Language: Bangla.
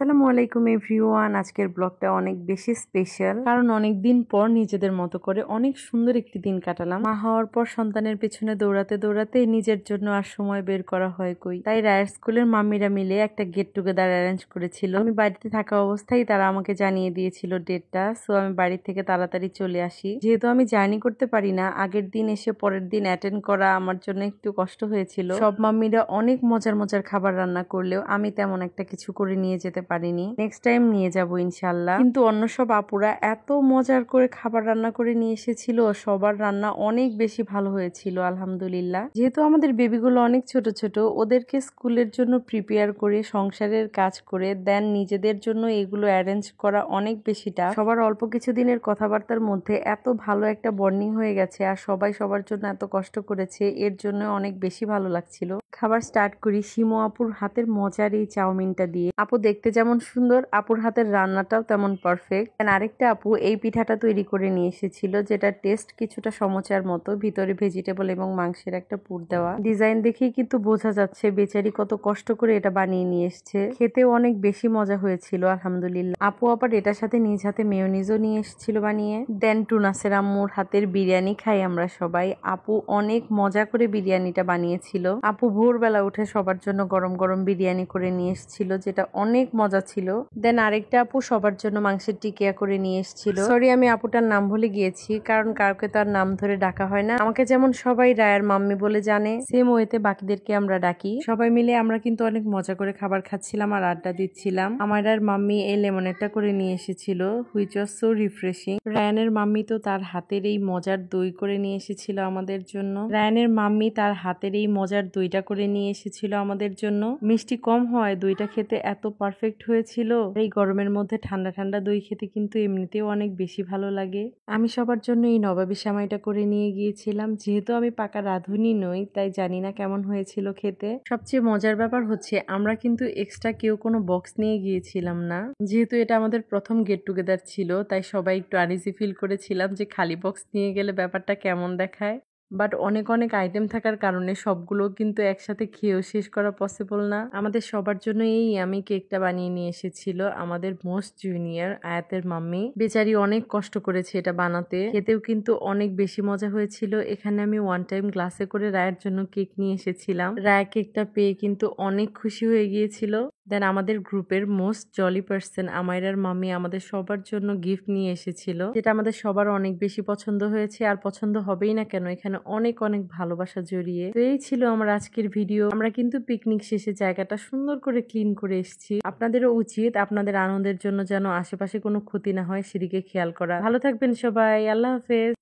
আসসালামু আলাইকুম এভরিওয়ান। আজকের ব্লগটা অনেক বেশি স্পেশাল, কারণ অনেক দিন পর নিজেদের মতো করে অনেক সুন্দর একটি দিন কাটালাম। মা হওয়ার পর সন্তানের পেছনে দৌড়াতে দৌড়াতে নিজের জন্য আর সময় বের করা হয় কই। তাই রায়ের স্কুলের মাম্মিরা মিলে একটা গেট টুগেদার অ্যারেঞ্জ করেছিল। আমি বাড়িতে থাকা অবস্থায় তারা আমাকে জানিয়ে দিয়েছিল ডেটটা, সো আমি বাড়ি থেকে তাড়াতাড়ি চলে আসি। যেহেতু আমি জার্নি করতে পারি না, আগের দিন এসে পরের দিন অ্যাটেন্ড করা আমার জন্য একটু কষ্ট হয়েছিল। সব মাম্মিরা অনেক মজার মজার খাবার রান্না করলেও আমি তেমন একটা কিছু করে নিয়ে যেতে পারিনি। নেক্সট টাইম নিয়ে যাব ইনশাল্লাহ। কিন্তু অন্য সব আপুরা এত মজার করে খাবার রান্না করে নিয়ে এসেছিল, সবার রান্না অনেক বেশি ভালো হয়েছিল আলহামদুলিল্লাহ। যেহেতু আমাদের বেবিগুলো অনেক ছোট ছোট, ওদেরকে স্কুলের জন্য প্রিপেয়ার করে সংসারের কাজ করে দেন নিজেদের জন্য এগুলো অ্যারেঞ্জ করা অনেক বেশি টাফ। সবার অল্প কিছুদিনের কথাবার্তার মধ্যে এত ভালো একটা বন্ডিং হয়ে গেছে আর সবাই সবার জন্য এত কষ্ট করেছে, এর জন্য অনেক বেশি ভালো লাগছিল। খাবার স্টার্ট করি শিমু আপুর হাতের মজার এই চাউমিনটা দিয়ে। আপু দেখতে যেমন সুন্দর, আপুর হাতের রান্নাটাও তেমন পারফেক্ট। আরেকটা আপু এই পিঠাটা তৈরি করে নিয়ে এসেছিল, যেটা টেস্ট কিছুটা সমোচার মতো, ভিতরে ভেজিটেবল এবং মাংসের একটা পুর দেওয়া। ডিজাইন দেখেই কিন্তু বোঝা যাচ্ছে বেচারি কত কষ্ট করে এটা বানিয়ে নিয়ে এসছে। খেতেও অনেক বেশি মজা হয়েছিল আলহামদুলিল্লাহ। আপু আবার এটার সাথে নিজ হাতে মেয়োনিজও নিয়ে এসেছিল বানিয়ে। দেন টুনাসের আম্মুর হাতের বিরিয়ানি খাই আমরা সবাই। আপু অনেক মজা করে বিরিয়ানিটা বানিয়েছিল। আপু ভোরবেলা উঠে সবার জন্য গরম গরম বিরিয়ানি করে নিয়ে এসেছিল, যেটা অনেক মজা ছিল। দেন আরেকটা আপু সবার জন্য মাংসের টিকিয়া করে নিয়ে এসেছিল। সরি আমি আপুটার নাম ভুলে গিয়েছি, কারণ কাউকে তার নাম ধরে ডাকা হয় না। আমাকে যেমন সবাই রায়ের মাম্মি বলে জানে, সেম ওয়েতে বাকিদেরকে আমরা ডাকি। সবাই মিলে আমরা কিন্তু অনেক মজা করে খাবার খাচ্ছিলাম আর আড্ডা দিচ্ছিলাম। আমার আর মাম্মি এই লেমনেডটা করে নিয়ে এসেছিল, হুইচ ওয়াজ সো রিফ্রেশিং। রায়ানের মাম্মি তো তার হাতের এই মজার দই করে নিয়ে এসেছিল আমাদের জন্য। রায়ানের মাম্মি তার হাতের এই মজার দইটা করে নিয়ে এসেছিল আমাদের জন্য। মিষ্টি কম হয়, দইটা খেতে এত পারফেক্ট হয়েছিল। এই গরমের মধ্যে ঠান্ডা ঠান্ডা দই খেতে কিন্তু এমনিতেও অনেক বেশি ভালো লাগে। আমি সবার জন্য এই নবাবী সেমাইটা করে নিয়ে গিয়েছিলাম। যেহেতু আমি পাকা রাঁধুনি নই, তাই জানি না কেমন হয়েছিল খেতে। সবচেয়ে মজার ব্যাপার হচ্ছে আমরা কিন্তু এক্সট্রা কেউ কোনো বক্স নিয়ে গিয়েছিলাম না। যেহেতু এটা আমাদের প্রথম গেট টুগেদার ছিল, তাই সবাই একটু আনইজি ফিল করেছিলাম যে খালি বক্স নিয়ে গেলে ব্যাপারটা কেমন দেখায়। বাট অনেক অনেক আইটেম থাকার কারণে সবগুলো কিন্তু একসাথে খেয়েও শেষ করা পসিবল না। আমাদের সবার জন্য এই আমি কেকটা বানিয়ে নিয়ে এসেছিল আমাদের মোস্ট জুনিয়র আয়াতের মাম্মি। বেচারি অনেক কষ্ট করেছে এটা বানাতে, খেতেও কিন্তু অনেক বেশি মজা হয়েছিল। এখানে আমি ওয়ান টাইম গ্লাসে করে রায়ের জন্য কেক নিয়ে এসেছিলাম। রায় কেকটা পেয়ে কিন্তু অনেক খুশি হয়ে গিয়েছিল। দেন আমাদের গ্রুপের মোস্ট জলি পার্সন আমায়রার মাম্মি আমাদের সবার জন্য গিফট নিয়ে এসেছিল, যেটা আমাদের সবার অনেক বেশি পছন্দ হয়েছে। আর পছন্দ হবেই না কেন, এখানে অনেক অনেক ভালোবাসা জড়িয়ে। তো এই ছিল আমার আজকের ভিডিও। আমরা কিন্তু পিকনিক শেষে জায়গাটা সুন্দর করে ক্লিন করে এসেছি। আপনাদেরও উচিত আপনাদের আনন্দের জন্য যেন আশেপাশে কোনো ক্ষতি না হয় সেদিকে খেয়াল করা। ভালো থাকবেন সবাই, আল্লাহ হাফেজ।